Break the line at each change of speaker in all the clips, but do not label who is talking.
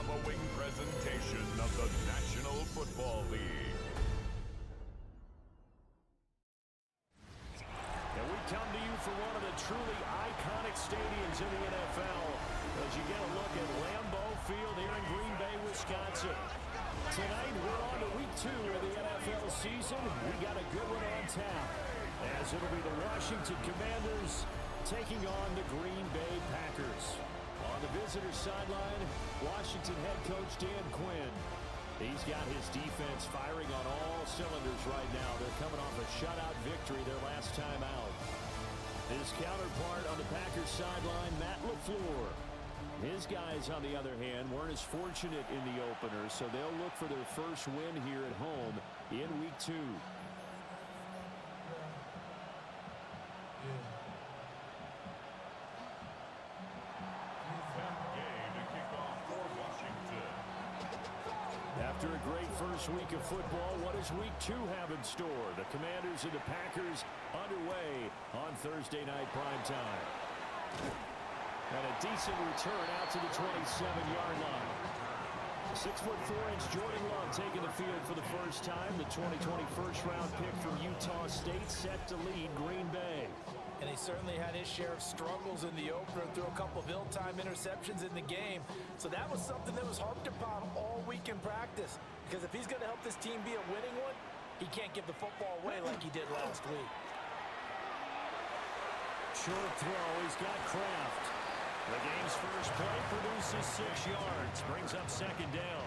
following presentation of the National Football League.
And we come to you from one of the truly iconic stadiums in the NFL as you get a look at Lambeau Field here in Green Bay, Wisconsin. Tonight, we're on to week 2 of the NFL season. We got a good one on tap, as it'll be the Washington Commanders taking on the Green Bay Packers. On the visitor sideline, Washington head coach Dan Quinn. He's got his defense firing on all cylinders right now. They're coming off a shutout victory their last time out. His counterpart on the Packers sideline, Matt LaFleur. His guys, on the other hand, weren't as fortunate in the opener, so they'll look for their first win here at home in week 2. After a great first week of football, what does week 2 have in store? The Commanders and the Packers underway on Thursday night primetime. And a decent return out to the 27-yard line. 6'4" Jordan Love taking the field for the first time. The 2020 first-round pick from Utah State set to lead Green Bay.
And he certainly had his share of struggles in the opener, threw a couple of ill-timed interceptions in the game. So that was something that was harped upon all week in practice. Because if he's going to help this team be a winning one, he can't give the football away like he did last week.
Short throw, he's got Kraft. The game's first play produces 6 yards, brings up second down.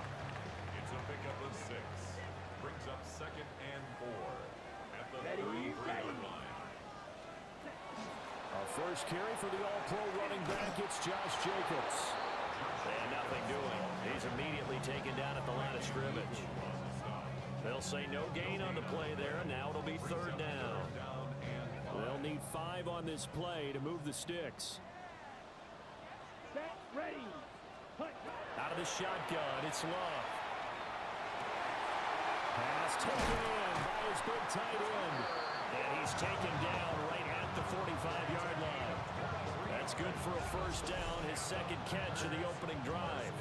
It's a pickup of 6. Brings up second and 4 at the 33-yard line.
Our first carry for the all-pro running back, it's Josh Jacobs. And nothing doing. He's immediately taken down at the line of scrimmage. They'll say no gain on the play there. Now it'll be third down. They'll need 5 on this play to move the sticks.
Set, ready.
Out of the shotgun, it's Love. Pass taken in by his big tight end. And he's taken down right at the 45-yard line. That's good for a first down, his second catch of the opening drive.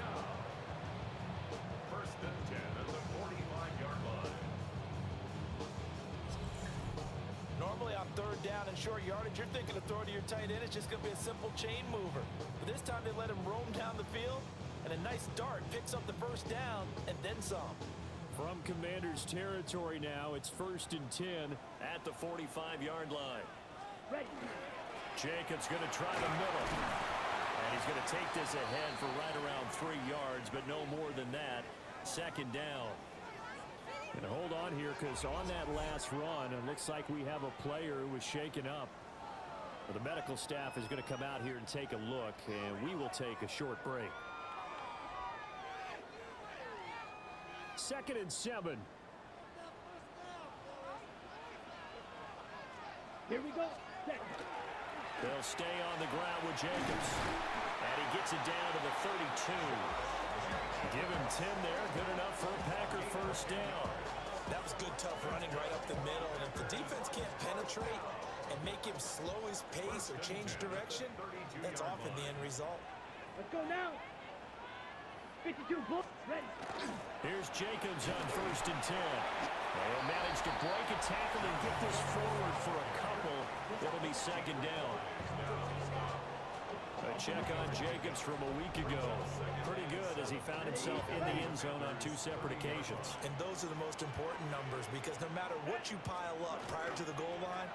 First and 10 at the 45-yard line.
Normally on third down and short yardage, you're thinking of throwing to your tight end. It's just going to be a simple chain mover. But this time they let him roam down the field, and a nice dart picks up the first down and then some.
From Commanders territory now, it's first and 10 at the 45-yard line.
Ready.
Jacobs going to try the middle. And he's going to take this ahead for right around 3 yards, but no more than that. Second down. And hold on here, because on that last run, it looks like we have a player who was shaken up. Well, the medical staff is going to come out here and take a look, and we will take a short break. 2nd and 7.
Here we go. Set.
They'll stay on the ground with Jacobs. And he gets it down to the 32. Give him 10 there. Good enough for a Packer first down.
That was good, tough running right up the middle. And if the defense can't penetrate and make him slow his pace or change direction, that's often the end result.
Let's go now. 52 blocks. Ready.
Here's Jacobs on first and 10. They'll manage to break a tackle and get this forward for a couple. It'll be second down. A check on Jacobs from a week ago. Pretty good as he found himself in the end zone on 2 separate occasions.
And those are the most important numbers, because no matter what you pile up prior to the goal line,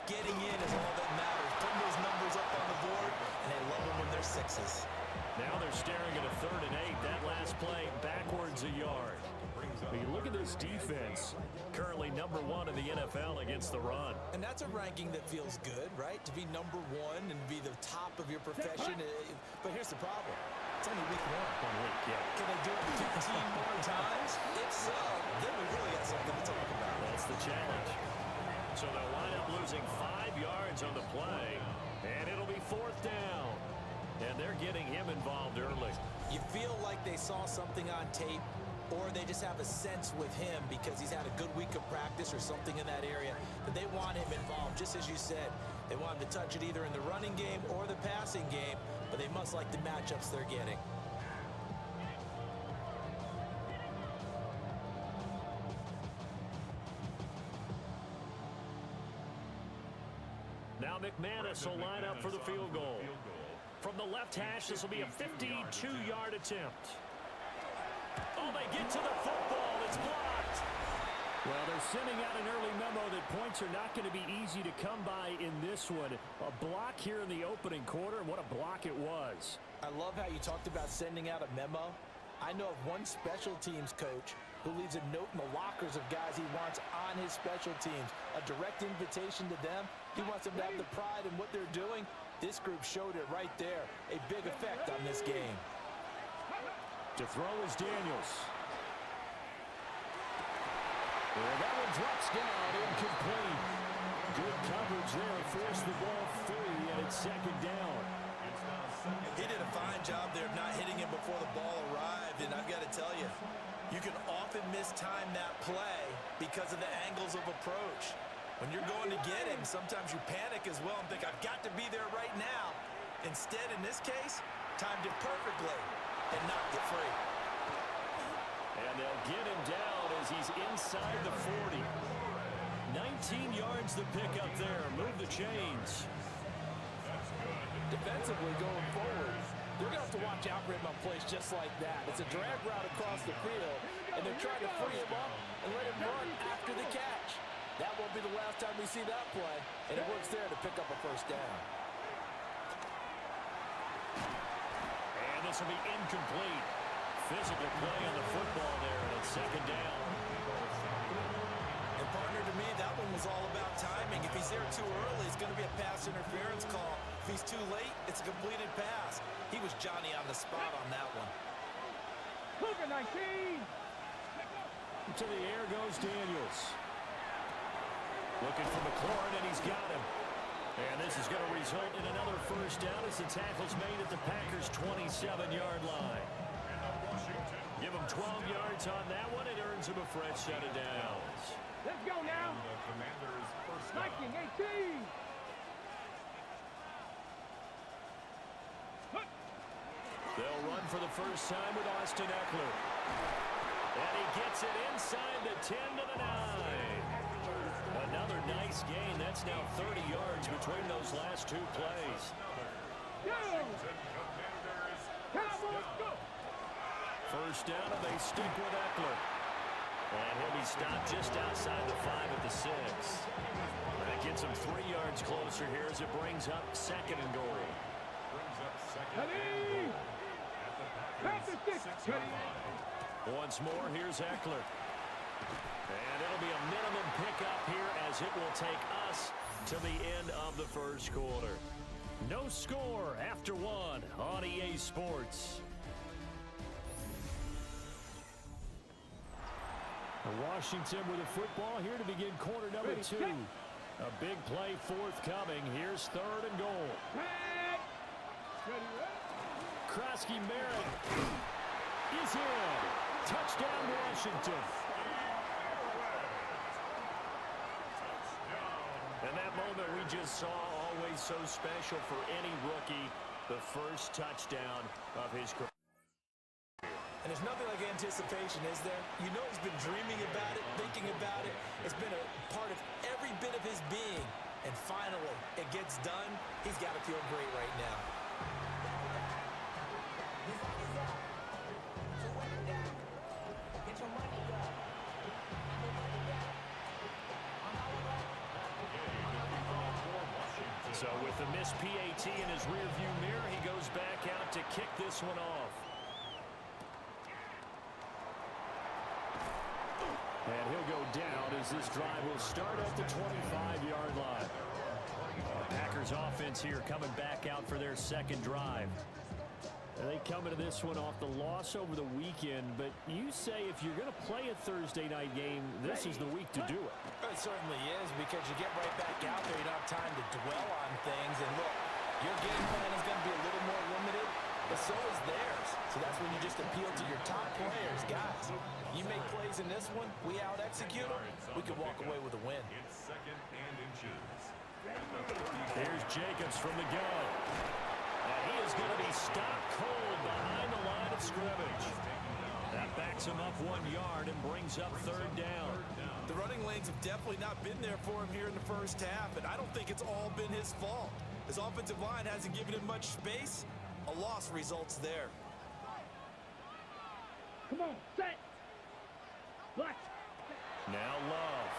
getting in is all that matters. Putting those numbers up on the board, and they love them when they're 6s.
Now they're staring at a 3rd and 8. That last play backwards a yard. But you look at this defense, currently number 1 in the NFL against the run.
And that's a ranking that feels good, right? To be number 1 and be the top of your profession. But here's the problem. It's only week 1.
1 week, yeah.
Can they do it 15 more times? If so, then we really got something to talk about.
That's the challenge. So they'll wind up losing 5 yards on the play, and it'll be 4th down. And they're getting him involved early.
You feel like they saw something on tape, or they just have a sense with him because he's had a good week of practice or something in that area that they want him involved. Just as you said, they want him to touch it either in the running game or the passing game, but they must like the matchups they're getting.
Now McManus will line up for the field goal. From the left hash, this will be a 52-yard attempt. Oh, they get to the football. It's blocked. Well, they're sending out an early memo that points are not going to be easy to come by in this one. A block here in the opening quarter. What a block it was.
I love how you talked about sending out a memo. I know of one special teams coach who leaves a note in the lockers of guys he wants on his special teams. A direct invitation to them. He wants them to have the pride in what they're doing. This group showed it right there. A big effect on this game.
To throw is Daniels. Well, that one drops down, incomplete. Good coverage there, forced the ball free, and it's second down.
He did a fine job there of not hitting him before the ball arrived, and I've got to tell you, you can often mistime that play because of the angles of approach. When you're going to get him, sometimes you panic as well and think, I've got to be there right now. Instead, in this case, timed it perfectly and knocked it free.
And they'll get him down as he's inside the 40. 19 yards to pick up there. Move the chains.
Defensively going forward, they're going to have to watch out for him on plays just like that. It's a drag route across the field, and they're trying to free him up and let him run after the catch. That won't be the last time we see that play, and it works there to pick up a first down.
And this will be incomplete. Physical play on the football there, and it's second down.
And partner, to me, that one was all about timing. If he's there too early, it's going to be a pass interference call. If he's too late, it's a completed pass. He was Johnny on the spot on that one.
Cougar 19.
To the air goes Daniels. Looking for McLaurin, and he's got him. And this is going to result in another first down as the tackle's made at the Packers' 27-yard line. Give him 12 yards on that one. It earns him a fresh set of downs.
Let's go now.
The Commanders' first down.
19-18.
They'll run for the first time with Austin Eckler. And he gets it inside the 10 to the 9. Another nice gain. That's now 30 yards between those last two plays. First down, and they stick with Eckler. And he'll be stopped just outside the 5 at the 6. That gets him 3 yards closer here as it brings up second and goal.
Brings up second and goal at the Packers' 6-yard.
Once more, here's Eckler. And it'll be a minimum pickup here as it will take us to the end of the first quarter. No score after one on EA Sports. Washington with the football here to begin quarter number 2. A big play forthcoming. Here's third and goal. Krosky Merritt is in. Touchdown, Washington. And that moment we just saw, always so special for any rookie, the first touchdown of his career.
And there's nothing like anticipation, is there? You know he's been dreaming about it, thinking about it. It's been a part of every bit of his being. And finally, it gets done. He's got to feel great right now.
So with the missed PAT in his rearview mirror, he goes back out to kick this one off. And he'll go down as this drive will start at the 25-yard line. Packers offense here coming back out for their second drive. They come into this one off the loss over the weekend, but you say if you're going to play a Thursday night game, this is the week to do it.
It certainly is, because you get right back out there. You don't have time to dwell on things. And look, your game plan is going to be a little more limited, but so is theirs. So that's when you just appeal to your top players. Guys, you make plays in this one, we out-execute them, we can walk away with a win.
It's second and inches.
Here's Jacobs from the gun. And he is going to be stopped cold behind the line of scrimmage. That backs him up 1 yard and brings up 3rd down.
The running lanes have definitely not been there for him here in the first half, and I don't think it's all been his fault. His offensive line hasn't given him much space. A loss results there.
Come on, set. Blitz.
Now Love.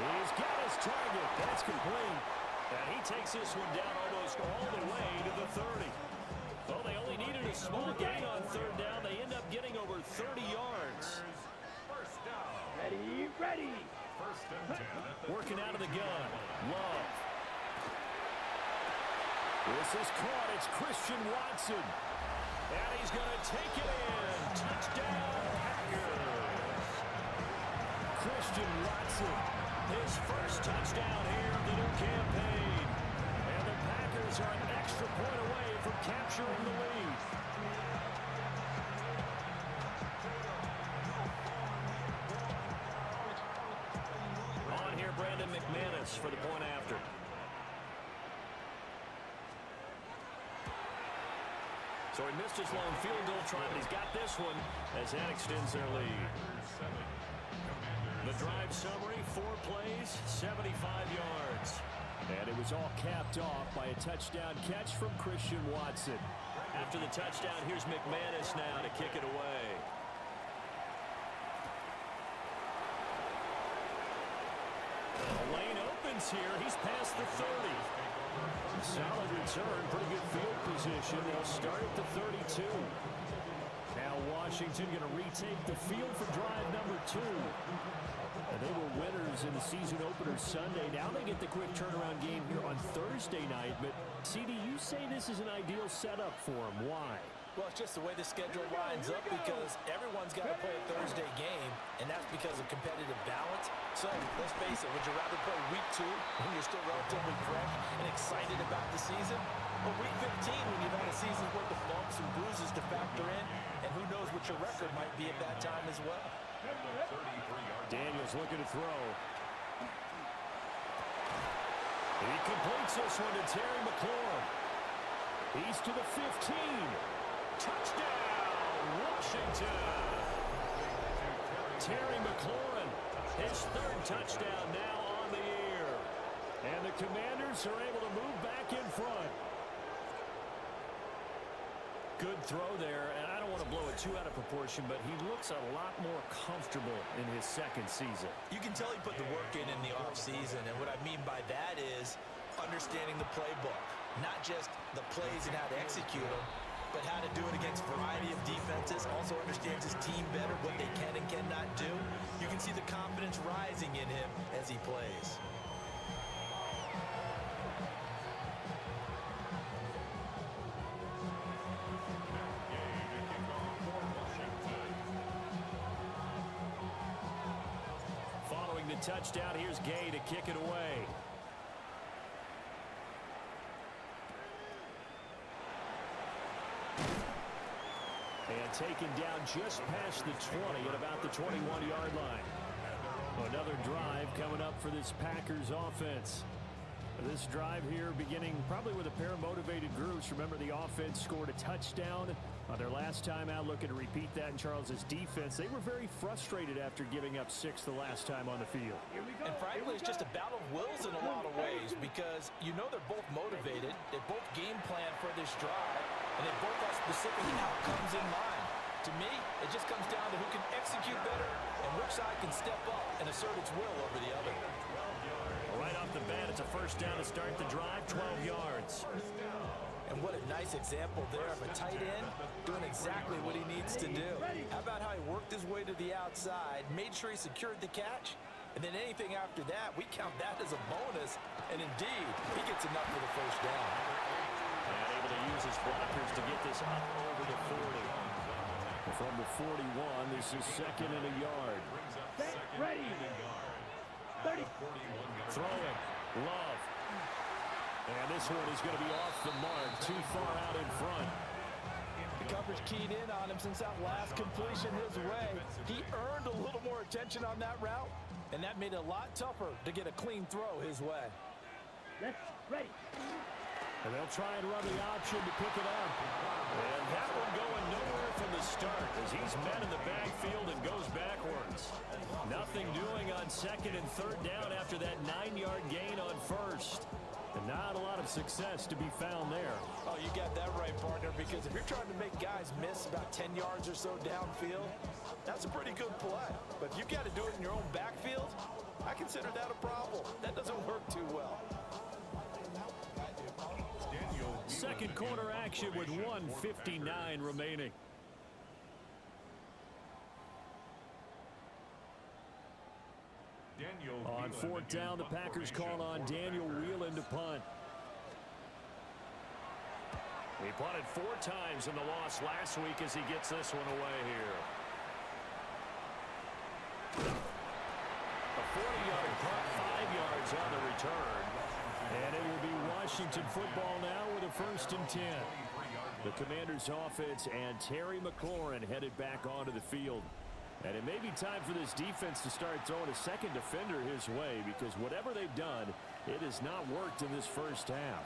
He's got his target. That's complete. And he takes this one down almost all the way to the 30. Well, they only needed a small gain on 3rd down. They end up getting over 30 yards.
First down.
Ready, ready.
First and 10.
Working out of the gun. Love. This is caught. It's Christian Watson. And he's going to take it in. Touchdown, Packers. Christian Watson. His first touchdown here of the new campaign. And the Packers are an extra point away from capturing the lead. On here, Brandon McManus for the point after. So he missed his long field goal try, but he's got this one as that extends their lead. The drive summary, 4 plays, 75 yards. And it was all capped off by a touchdown catch from Christian Watson. After the touchdown, here's McManus now to kick it away. The lane opens here. He's past the 30. Solid return, pretty good field position. They'll start at the 32. Now Washington going to retake the field for drive number 2. And they were winners in the season opener Sunday. Now they get the quick turnaround game here on Thursday night. But, CD, you say this is an ideal setup for them. Why?
Well, it's just the way the schedule lines up because everyone's got to play a Thursday game, and that's because of competitive balance. So, let's face it, would you rather play week 2 when you're still relatively fresh and excited about the season? Or week 15 when you've had a season's worth of bumps and bruises to factor in, and who knows what your record might be at that time as well.
Daniels looking to throw. He completes this one to Terry McLaurin. He's to the 15. Touchdown, Washington. Terry McLaurin, his 3rd touchdown now on the year. And the Commanders are able to move back in front. Good throw there, and I don't want to blow it too out of proportion, but he looks a lot more comfortable in his 2nd season.
You can tell he put the work in the offseason, and what I mean by that is understanding the playbook. Not just the plays and how to execute them, but how to do it against a variety of defenses. Also understands his team better, what they can and cannot do. You can see the confidence rising in him as he plays.
Following the touchdown, here's Gay to kick it away. And taken down just past the 20 at about the 21-yard line. Another drive coming up for this Packers offense. This drive here beginning probably with a pair of motivated groups. Remember, the offense scored a touchdown on their last time out, looking to repeat that in Charles's defense. They were very frustrated after giving up 6 the last time on the field.
And frankly, it's just a battle of wills in a lot of ways because you know they're both motivated. They both game plan for this drive, and they both have specific outcomes in mind. To me, it just comes down to who can execute better and which side can step up and assert its will over the other.
Right off the bat, it's a first down to start the drive, 12 yards.
And what a nice example there of a tight end doing exactly what he needs to do. How about how he worked his way to the outside, made sure he secured the catch, and then anything after that, we count that as a bonus. And indeed, he gets enough for the first down.
And able to use his blockers to get this up over the 40. From the 41, this is 2nd and a yard.
Set, ready. 30.
Throwing. Love. And this one is going to be off the mark, too far out in front.
The coverage keyed in on him since that last completion his way. He earned a little more attention on that route, and that made it a lot tougher to get a clean throw his way.
Let's ready.
And they'll try and run the option to pick it up. And that one goes as he's met in the backfield and goes backwards. Nothing doing on second and third down after that 9-yard gain on first. And not a lot of success to be found there.
Oh, you got that right, partner, because if you're trying to make guys miss about 10 yards or so downfield, that's a pretty good play. But if you've got to do it in your own backfield, I consider that a problem. That doesn't work too well.
Second quarter action with 1:59 remaining. On fourth down, the Packers call on Daniel Whelan to punt. He punted 4 times in the loss last week as he gets this one away here. A 40-yard punt, 5 yards on the return. And it will be Washington football now with a 1st and 10. The Commanders' offense and Terry McLaurin headed back onto the field. And it may be time for this defense to start throwing a second defender his way, because whatever they've done, it has not worked in this first half.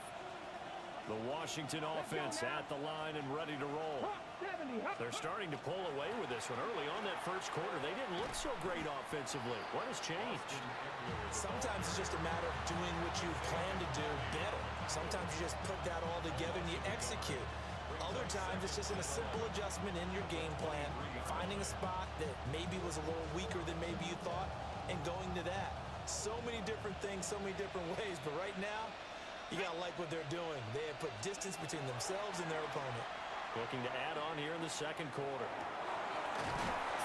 The Washington offense at the line and ready to roll. They're starting to pull away with this one. Early on that first quarter, they didn't look so great offensively. What has changed?
Sometimes it's just a matter of doing what you plan to do better. Sometimes you just put that all together and you execute. Other times it's just a simple adjustment in your game plan, finding a spot that maybe was a little weaker than maybe you thought, and going to that. So many different things, so many different ways, but right now, you got to like what they're doing. They have put distance between themselves and their opponent.
Looking to add on here in the second quarter.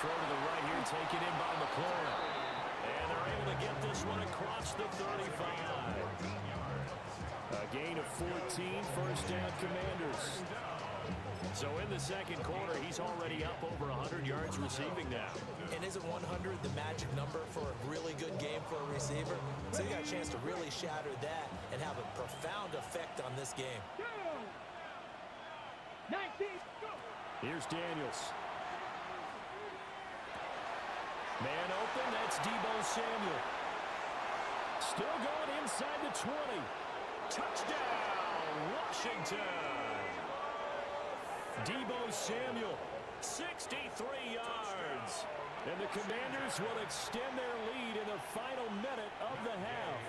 Throw to the right here, taken in by McLaurin. And they're able to get this one across the 35. A gain of 14, first down Commanders. So in the second quarter, he's already up over 100 yards receiving now.
And isn't 100 the magic number for a really good game for a receiver? So you got a chance to really shatter that and have a profound effect on this game.
19, go.
Here's Daniels. Man open, that's Deebo Samuel. Still going inside the 20. Touchdown, Washington. Deebo Samuel, 63 yards. And the Commanders will extend their lead in the final minute of the half.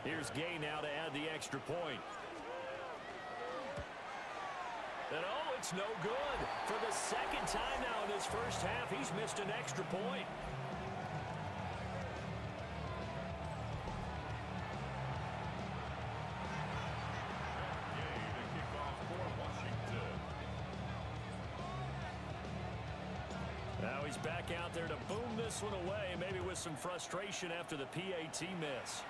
Here's Gay now to add the extra point. And oh, it's no good. For the second time now in this first half, he's missed an extra point. Now he's back out there to boom this one away, maybe with some frustration after the PAT miss.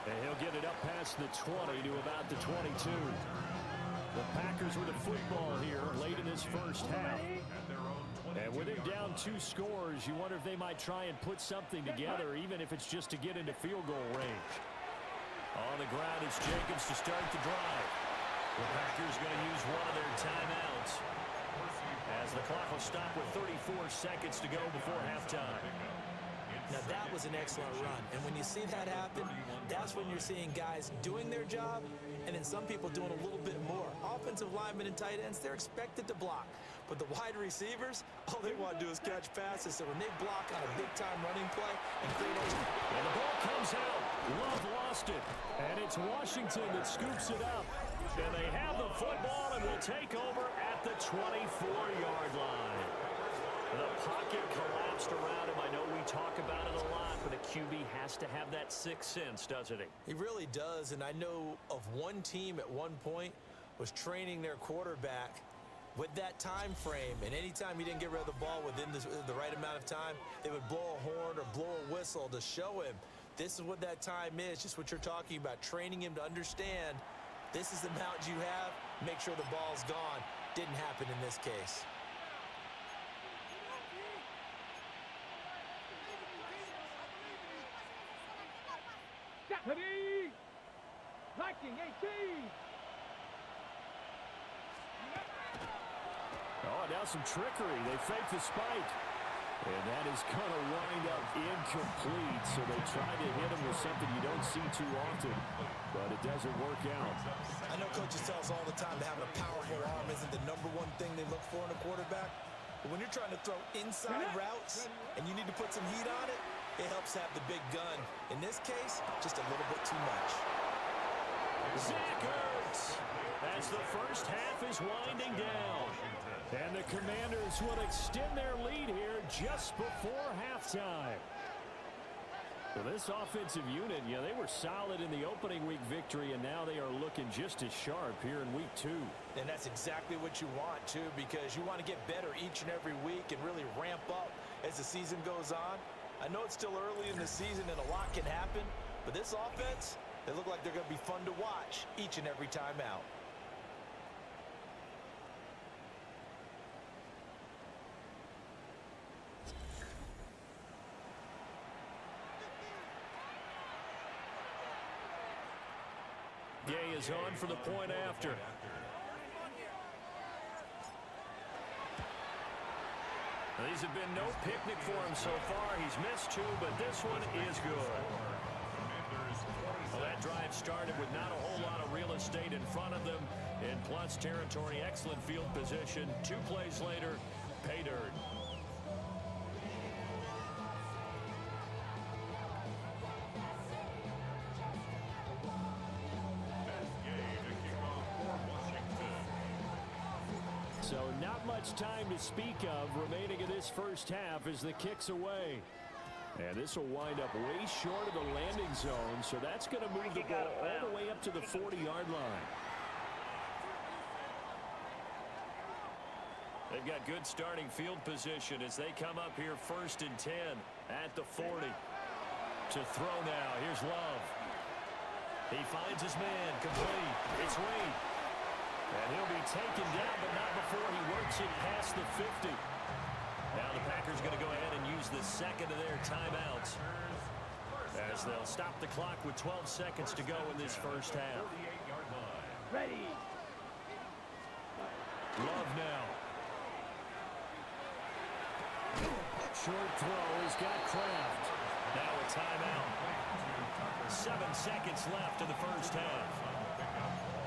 And he'll get it up past the 20 to about the 22. The Packers with the football here late in this first half. And with him down 2 scores, you wonder if they might try and put something together, even if it's just to get into field goal range. On the ground, it's Jacobs to start the drive. The Packers going to use one of their timeouts as the clock will stop with 34 seconds to go before halftime.
Now, that was an excellent run. And when you see that happen, that's when you're seeing guys doing their job and then some people doing a little bit more. Offensive linemen and tight ends, they're expected to block. But the wide receivers, all they want to do is catch passes. So when they block on a big-time running play and create open.
And the ball comes out. Love lost it. And it's Washington that scoops it up. And they have the football and will take over at the 24-yard line. The pocket collapsed around him. I know we talk about it a lot, but a QB has to have that sixth sense, doesn't he?
He really does, and I know of one team at one point was training their quarterback with that time frame, and anytime he didn't get rid of the ball within the right amount of time, they would blow a horn or blow a whistle to show him this is what that time is, just what you're talking about, training him to understand this is the amount you have, make sure the ball's gone. Didn't happen in this case.
Ready? 1918.
Oh, now some trickery. They fake the spike. And that is going to wind up incomplete. So they try to hit him with something you don't see too often, but it doesn't work out.
I know coaches tell us all the time that having a powerful arm isn't the #1 thing they look for in a quarterback. But when you're trying to throw inside routes and you need to put some heat on it, it helps have the big gun. In this case, just a little bit too much.
Zach Ertz, as the first half is winding down. And the Commanders will extend their lead here just before halftime. Well, this offensive unit, they were solid in the opening week victory, and now they are looking just as sharp here in week 2.
And that's exactly what you want, too, because you want to get better each and every week and really ramp up as the season goes on. I know it's still early in the season and a lot can happen, but this offense, they look like they're going to be fun to watch each and every time out.
Gay is on for the point after. These have been no picnic for him so far. He's missed 2, but this one is good. Well, that drive started with not a whole lot of real estate in front of them. In plus territory, excellent field position. 2 plays later, pay dirt. So not much time to speak of remaining in this first half as the kick's away. And this will wind up way short of the landing zone, so that's going to move the ball all the way up to the 40-yard line. They've got good starting field position as they come up here 1st and 10 at the 40. To throw now, here's Love. He finds his man, complete. It's Wade. And he'll be taken down, but not before he works it past the 50. Now the Packers going to go ahead and use the second of their timeouts as they'll stop the clock with 12 seconds to go in this first half.
Ready.
Love now. Short throw has got Kraft. Now a timeout. 7 seconds left in the first half.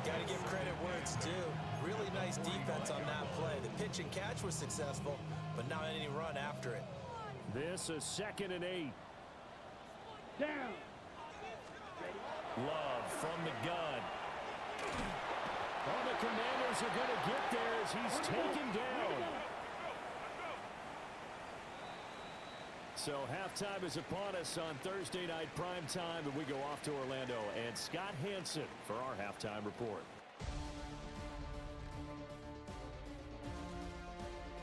Got to give credit where it's due. Really nice defense on that play. The pitch and catch was successful, but not any run after it.
This is 2nd and 8.
Down.
Love from the gun. Oh, the Commanders are going to get there as he's taken down. So halftime is upon us on Thursday night primetime, and we go off to Orlando. And Scott Hansen for our halftime report.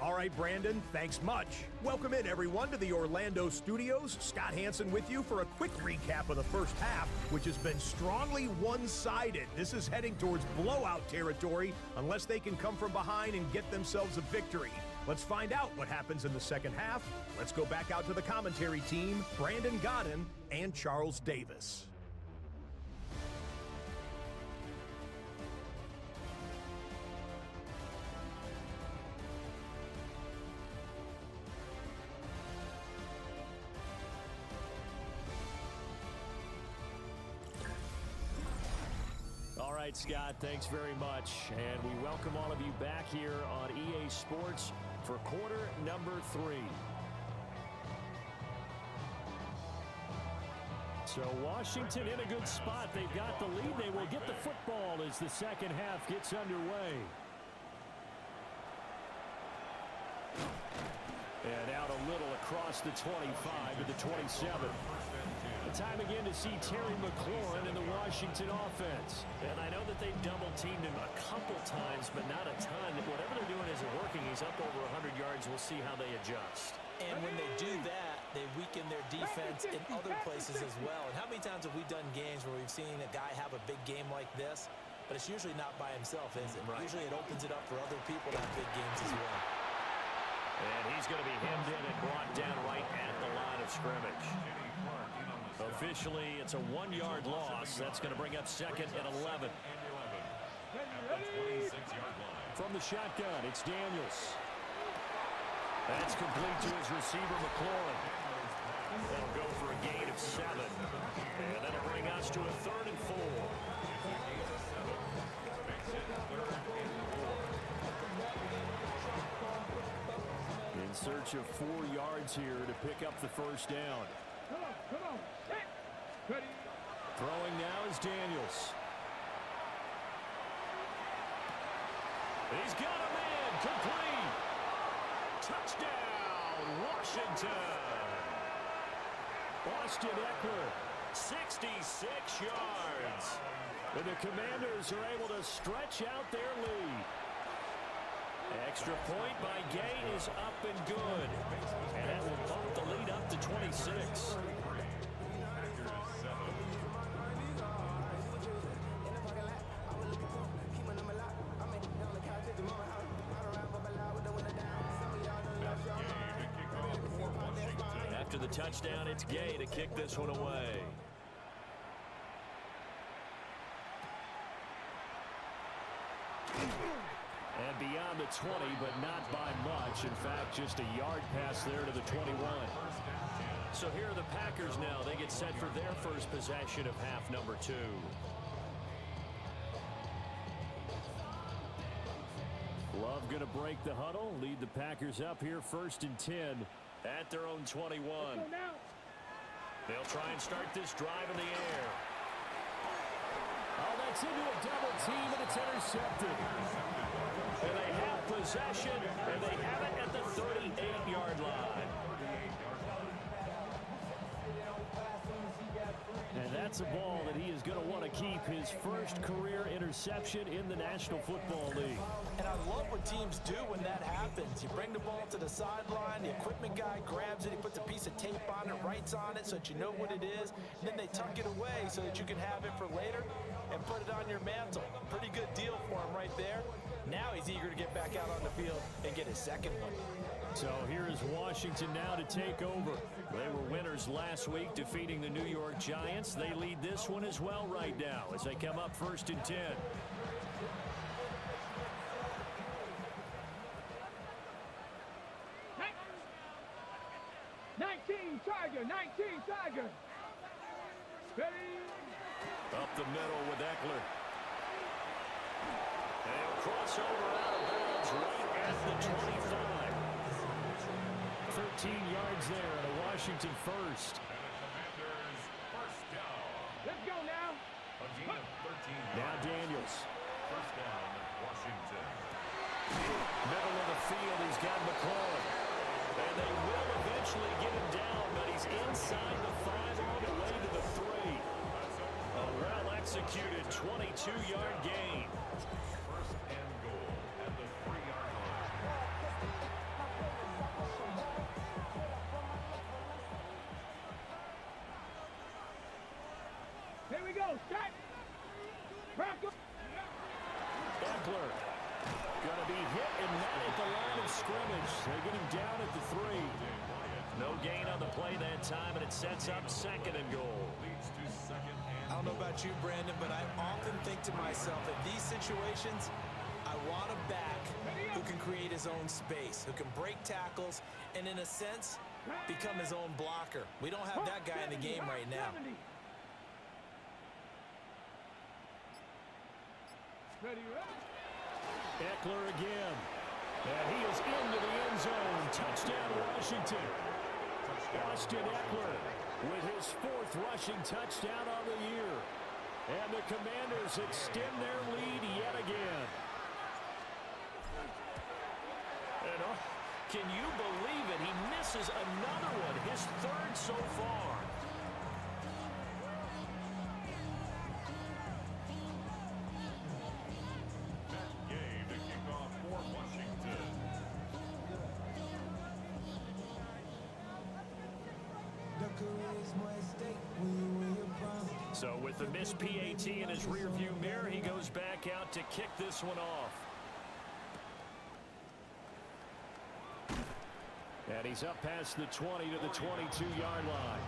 All right, Brandon, thanks much. Welcome in, everyone, to the Orlando studios. Scott Hansen with you for a quick recap of the first half, which has been strongly one-sided. This is heading towards blowout territory unless they can come from behind and get themselves a victory. Let's find out what happens in the second half. Let's go back out to the commentary team, Brandon Godden and Charles Davis.
All right, Scott, thanks very much. And we welcome all of you back here on EA Sports for quarter number 3. So Washington in a good spot. They've got the lead. They will get the football as the second half gets underway. And out a little across the 25 to the 27. Time again to see Terry McLaurin in the Washington offense. And I know that they've double-teamed him a couple times, but not a ton. Whatever they're doing isn't working. He's up over 100 yards. We'll see how they adjust.
And when they do that, they weaken their defense in other places as well. And how many times have we done games where we've seen a guy have a big game like this, but it's usually not by himself, is it? Right. Usually it opens it up for other people to have big games as well.
And he's going to be hemmed in and brought down right at the line of scrimmage. Officially, it's a 1-yard loss. That's going to bring up 2nd and 11. From the shotgun, it's Daniels. That's complete to his receiver, McLaurin. That'll go for a gain of 7. And that'll bring us to a 3rd and 4. In search of 4 yards here to pick up the first down.
Come on. Set. Ready.
Throwing now is Daniels. He's got a man. Complete. Touchdown, Washington. Austin Eckler, 66 yards. And the Commanders are able to stretch out their lead. Extra point by Gay is up and good. And that will bump the lead up to 26. After the touchdown, it's Gay to kick this one away. And beyond the 20, but not by much. In fact, just a yard pass there to the 21. So here are the Packers now. They get set for their first possession of half number 2. Love going to break the huddle, lead the Packers up here 1st and 10 at their own 21. They'll try and start this drive in the air. Oh, that's into a double team, and it's intercepted. And they have possession, and they have it at the 38-yard line. And that's a ball that he is going to want to keep, his first career interception in the National Football League.
And I love what teams do when that happens. You bring the ball to the sideline, the equipment guy grabs it, he puts a piece of tape on it, writes on it so that you know what it is, and then they tuck it away so that you can have it for later and put it on your mantle. Pretty good deal for him right there. Now he's eager to get back out on the field and get his second one.
So here is Washington now to take over. They were winners last week, defeating the New York Giants. They lead this one as well right now as they come up 1st and 10.
Tiger. 19 Tiger. Ready.
Up the middle with Eckler. And he'll cross over out of bounds right at the 25. 13 yards there and a Washington first.
And the Commanders' first down.
Let's go now.
A gain of 13
Now
yards.
Daniels.
First down, Washington.
Middle of the field, he's got McLaurin. And they will eventually get him down, but he's inside the 5 on the way to the 3. A well-executed 22-yard gain.
First and goal at the 3-yard line.
Here we go. Start.
Eckler going to be hit and not at the line of scrimmage. They get him down at the 3. No gain on the play that time, and it sets up 2nd and goal.
Leads to second and
I don't know about you, Brandon, but I often think to myself, in these situations, I want a back who can create his own space, who can break tackles, and in a sense, become his own blocker. We don't have that guy in the game right now.
Ready.
Eckler again. And he is into the end zone. Touchdown, Washington. Austin Eckler with his 4th rushing touchdown of the year. And the Commanders extend their lead yet again. And can you believe it? He misses another one, his 3rd so far.
game to kick off for Washington.
So with the missed PAT in his rearview mirror, he goes back out to kick this one off. And he's up past the 20 to the 22-yard line.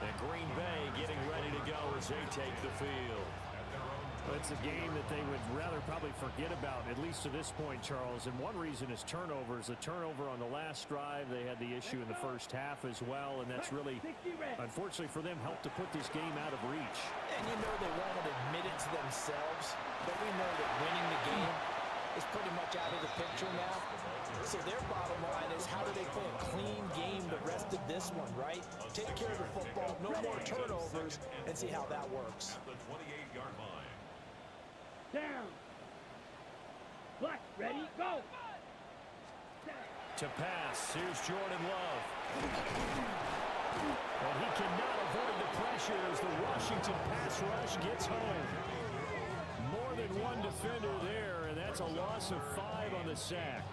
And Green Bay getting ready to go as they take the field.
At their own
Well, it's a game that they would rather probably forget about, at least to this point, Charles. And one reason is turnovers. The turnover on the last drive, they had the issue in the first half as well, and that's really, unfortunately for them, helped to put this game out of reach.
And you know they won't admit it to themselves, but we know that winning the game is pretty much out of the picture now. So their bottom line is, how do they play a clean game the rest of this one, right? Take care of the football, no more turnovers, and see how that works.
At the 28-yard line.
Down. Black, ready, go.
To pass, here's Jordan Love. And he cannot avoid the pressure as the Washington pass rush gets home. More than one defender there, and that's a loss of 5 on the sack.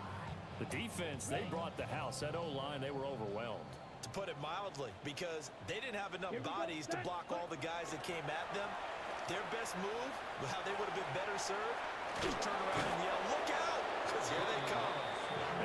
The defense, they brought the house. That O-line, they were overwhelmed.
To put it mildly, because they didn't have enough bodies to block all the guys that came at them. Their best move, how they would have been better served, just turn around and yell, "Look out!" Because here they come.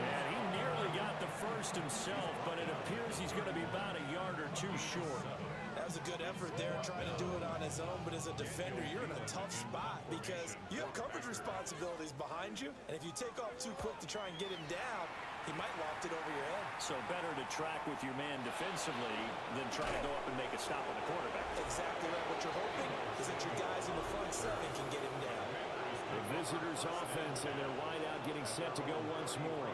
And he nearly got the first himself, but it appears he's going to be about a yard or 2 short.
That was a good effort there, trying to do it on his own, but as a defender, you're in a tough spot because you have coverage responsibilities behind you, and if you take off too quick to try and get him down, he might loft it over your head.
So better to track with your man defensively than try to go up and make a stop on the quarterback.
Exactly right. What you're hoping is that your guys in the front 7 can get him down.
The visitors' offense and their wideout getting set to go once more.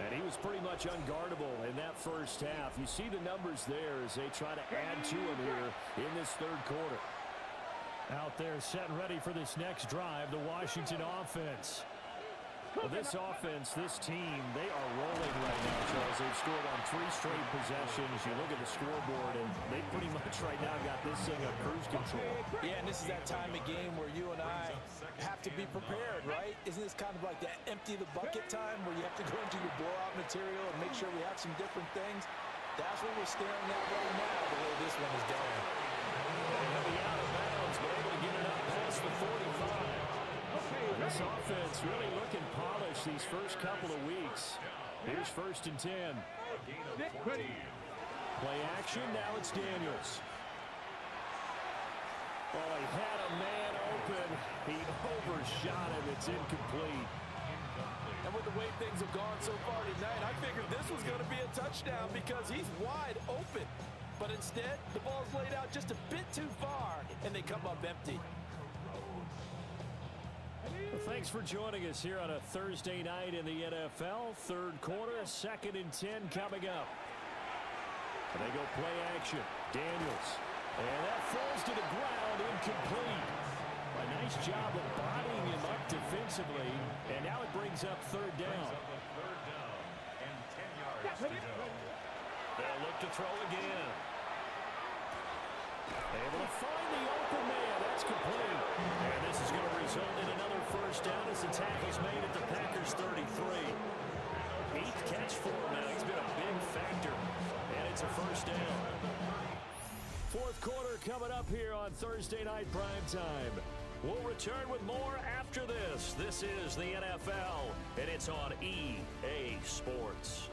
And he was pretty much unguardable in that first half. You see the numbers there as they try to add to him here in this third quarter. Out there set and ready for this next drive, the Washington offense. Well, this offense, this team, they are rolling right now, Charles. They've scored on 3 straight possessions. You look at the scoreboard, and they pretty much right now got this thing on cruise control.
Yeah, and this is that time of game where you and I have to be prepared, right? Isn't this kind of like that empty the bucket time where you have to go into your blowout material and make sure we have some different things? That's what we're staring at right now, the way this one is going.
They'll be out of bounds, but able to get it up past the 45. This offense really looking polished these first couple of weeks. Here's 1st and 10. Play action, now it's Daniels. Oh, he had a man open. He overshot him. It's incomplete.
And with the way things have gone so far tonight, I figured this was going to be a touchdown because he's wide open. But instead, the ball's laid out just a bit too far, and they come up empty.
Well, thanks for joining us here on a Thursday night in the NFL. Third quarter, 2nd and 10 coming up. And they go play action. Daniels. And that falls to the ground, incomplete. A nice job of bodying him up defensively. And now it brings up 3rd down.
And 10 yards to go.
They'll look to throw again. Able to find the open man. That's complete. And this is going to result in another 1st down as the tackle's made at the Packers 33. 8th catch for him now. He's been a big factor. And it's a 1st down. 4th quarter coming up here on Thursday Night Primetime. We'll return with more after this. This is the NFL, and it's on EA Sports.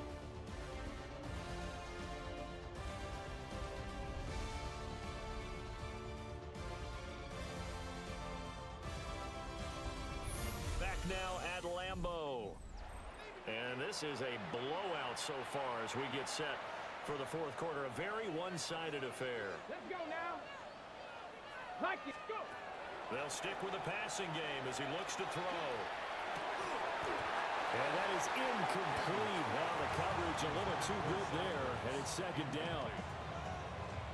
Back now at Lambeau. And this is a blowout so far as we get set for the 4th quarter. A very one-sided affair.
Let's go now. Like it, go.
They'll stick with the passing game as he looks to throw. And that is incomplete. Well, the coverage a little too good there, and it's 2nd down.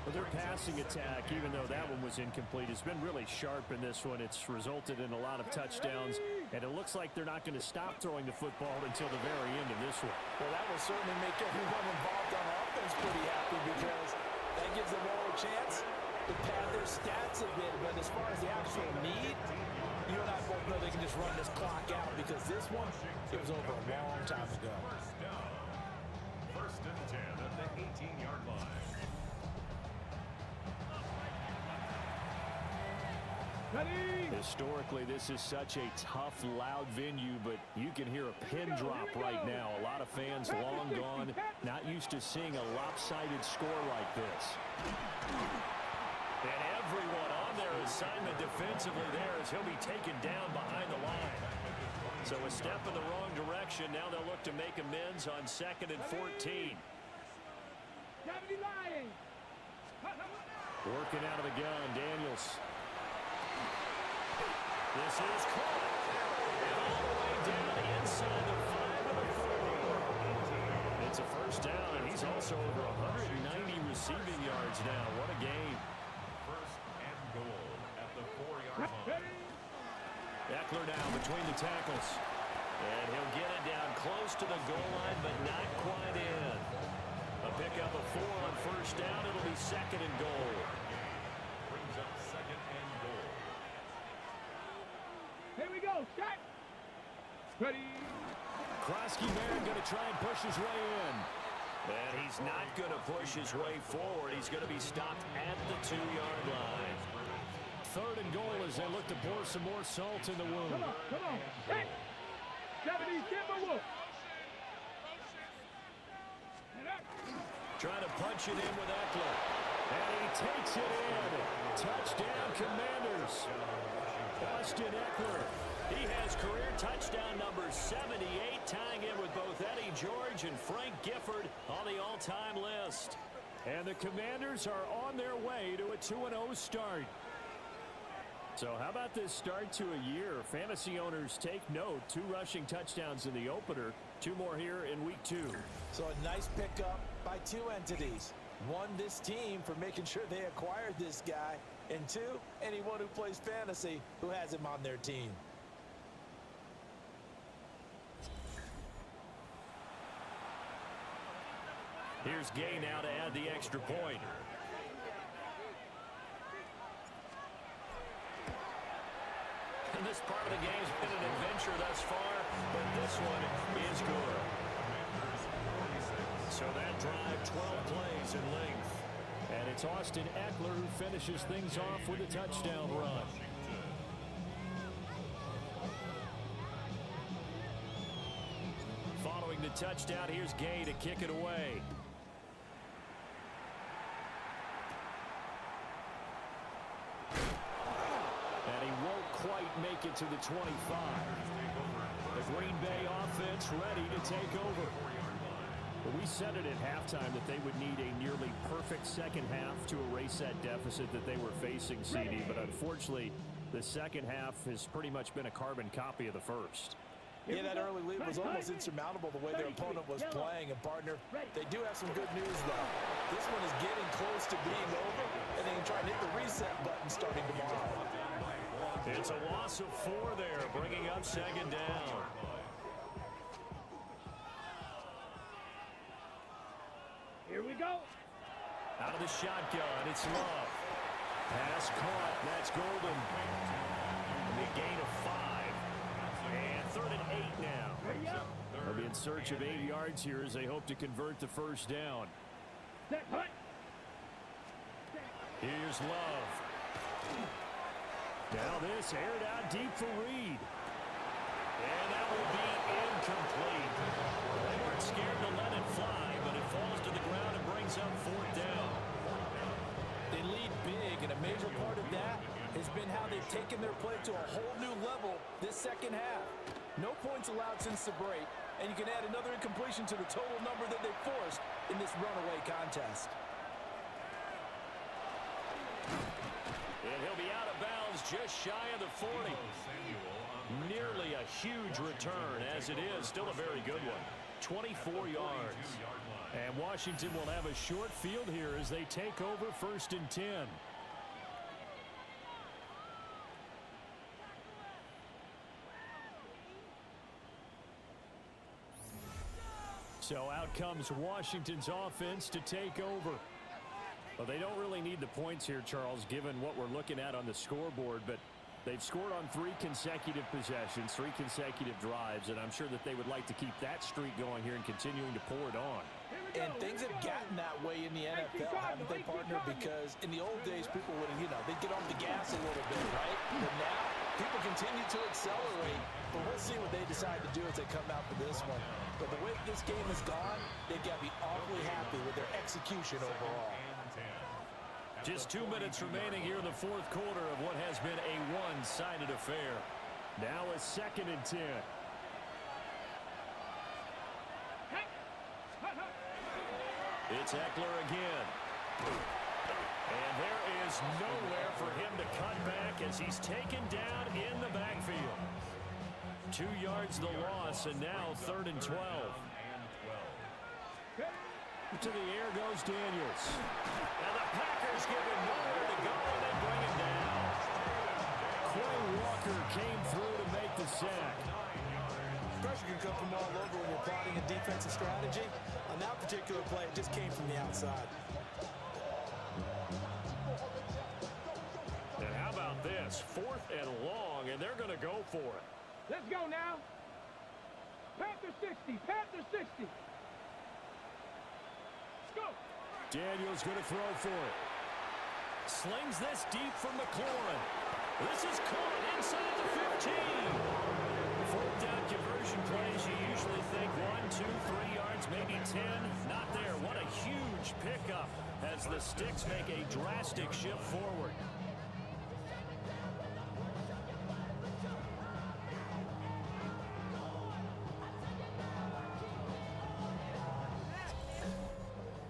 But their passing attack, even though that one was incomplete, has been really sharp in this one. It's resulted in a lot of touchdowns, and it looks like they're not going to stop throwing the football until the very end of this one.
Well, that will certainly make everyone involved on offense pretty happy because that gives them all a chance to pad their stats a bit. But as far as the actual need, you and I both know they can just run this clock out because this one, it was over a long time ago.
1st and 10 at the 18-yard line.
Historically, this is such a tough, loud venue, but you can hear a pin drop right now. A lot of fans long gone, not used to seeing a lopsided score like this. And everyone on there assignment defensively there as he'll be taken down behind the line. So a step in the wrong direction. Now they'll look to make amends on 2nd and 14. Working out of the gun, Daniels. This is caught. All the way down inside the 5 of the 40. It's a first down, and he's also over 190 receiving yards now. What a game.
First and goal at the 4-yard line.
Eckler now between the tackles. And he'll get it down close to the goal line, but not quite in. A pickup of 4 on first down. It'll be 2nd and goal.
Brings up 2nd and goal.
Here we go. Shot. Ready.
Krosky Baron going to try and push his way in. And he's not going to push his way forward. He's going to be stopped at the 2-yard line. 3rd and goal as they look to pour some more salt in the wound.
Come on, come on. Hey. 70 Timberwolves.
Trying to punch it in with Eckler. And he takes it in. Touchdown, Commanders. Austin Eckler. He has career touchdown number 78, tying in with both Eddie George and Frank Gifford on the all-time list. And the Commanders are on their way to a 2-0 start. So how about this start to a year? Fantasy owners take note. 2 rushing touchdowns in the opener. 2 more here in week 2.
So a nice pickup by 2 entities. 1, this team for making sure they acquired this guy. And 2, anyone who plays fantasy who has him on their team.
Here's Gay now to add the extra point. And this part of the game's been an adventure thus far, but this one is good. So that drive, 12 plays in length. And it's Austin Eckler who finishes things off with a touchdown run. Following the touchdown, here's Gay to kick it away. And he won't quite make it to the 25. The Green Bay offense ready to take over. Well, we said it at halftime that they would need a nearly perfect second half to erase that deficit that they were facing, CD. But unfortunately, the second half has pretty much been a carbon copy of the first.
Yeah, that early lead was almost insurmountable the way their opponent was playing. And, partner, they do have some good news, though. This one is getting close to being over, and they can try and hit the reset button starting tomorrow.
It's a loss of 4 there, bringing up 2nd down.
Here we go.
Out of the shotgun, it's Love. Pass caught, that's Golden. And a gain of 5. And 3rd and 8 now. They'll be in search of 8 yards here as they hope to convert the first down. Here's Love. Now this aired out deep for Reed. And that will be incomplete. They weren't scared to let it fly, but it falls to the ground and brings up 4th down.
They lead big, and a major part of that has been how they've taken their play to a whole new level this second half. No points allowed since the break, and you can add another incompletion to the total number that they forced in this runaway contest.
And he'll be out of bounds just shy of the 40. Nearly a huge return, as it is. Still a very good one. 24 yards. And Washington will have a short field here as they take over 1st and 10. So out comes Washington's offense to take over. Well, they don't really need the points here, Charles, given what we're looking at on the scoreboard, but they've scored on 3 consecutive possessions, 3 consecutive drives, and I'm sure that they would like to keep that streak going here and continuing to pour it on.
And things have gotten that way in the NFL, haven't they, partner? Because in the old days, people would, they'd get off the gas a little bit, right? But now, people continue to accelerate, but we'll see what they decide to do as they come out for this one. But the way this game has gone, they've got to be awfully happy with their execution overall.
Just 2 minutes remaining here in the fourth quarter of what has been a one-sided affair. Now a 2nd and 10. It's Eckler again. And there is nowhere for him to cut back as he's taken down in the backfield. 2 yards the loss, and now 3rd and 12. To the air goes Daniels. And the Packers give him nowhere to go, and they bring him down. Quay Walker came through to make the sack.
Pressure can come from all over when you're plotting a defensive strategy. On that particular play, it just came from the outside.
And how about this? 4th and long, and they're going to go for it.
Let's go now. Panther 60. Panther 60. Go.
Daniels going to throw for it. Slings this deep from McLaurin. This is caught inside the 15. 4th down conversion plays, you usually think 1, 2, 3 yards, maybe 10. Not there. What a huge pickup as the Sticks make a drastic shift forward.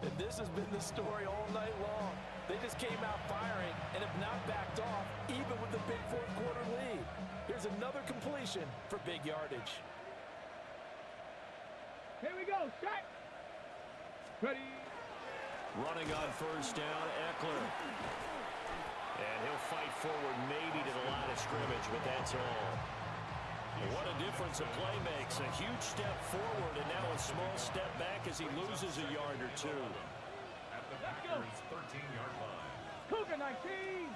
And this has been the story all night long. They just came out firing and have not backed off, even with the big fourth quarter lead. Here's another completion for big yardage.
Here we go. Set. Ready.
Running on 1st down, Eckler. And he'll fight forward maybe to the line of scrimmage, but that's all. What a difference a play makes. A huge step forward and now a small step back as he loses a yard or 2.
At the Packers' 13-yard line.
Cougar 19.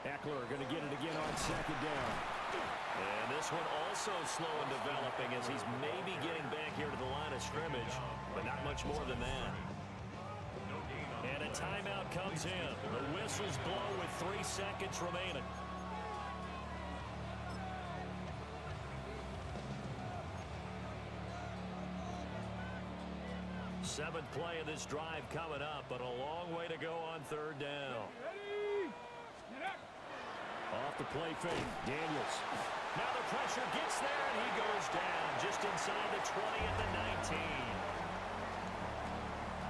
Eckler going to get it again on 2nd down. And this one also slow in developing as he's maybe getting back here to the line of scrimmage, but not much more than that. And a timeout comes in. The whistles blow with 3 seconds remaining. Seventh play of this drive coming up, but a long way to go on 3rd down.
Ready. Get up.
Off the play fake, Daniels. Now the pressure gets there, and he goes down just inside the 20 at the 19.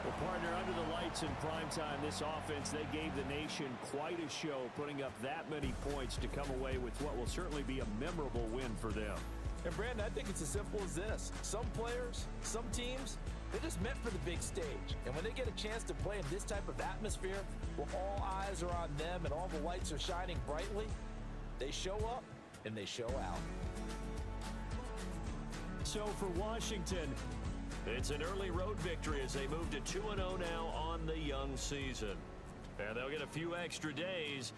Well, partner, under the lights in primetime, this offense, they gave the nation quite a show, putting up that many points to come away with what will certainly be a memorable win for them.
And, Brandon, I think it's as simple as this. Some players, some teams, they're just meant for the big stage. And when they get a chance to play in this type of atmosphere where all eyes are on them and all the lights are shining brightly, they show up and they show out.
So for Washington, it's an early road victory as they move to 2-0 now on the young season. And they'll get a few extra days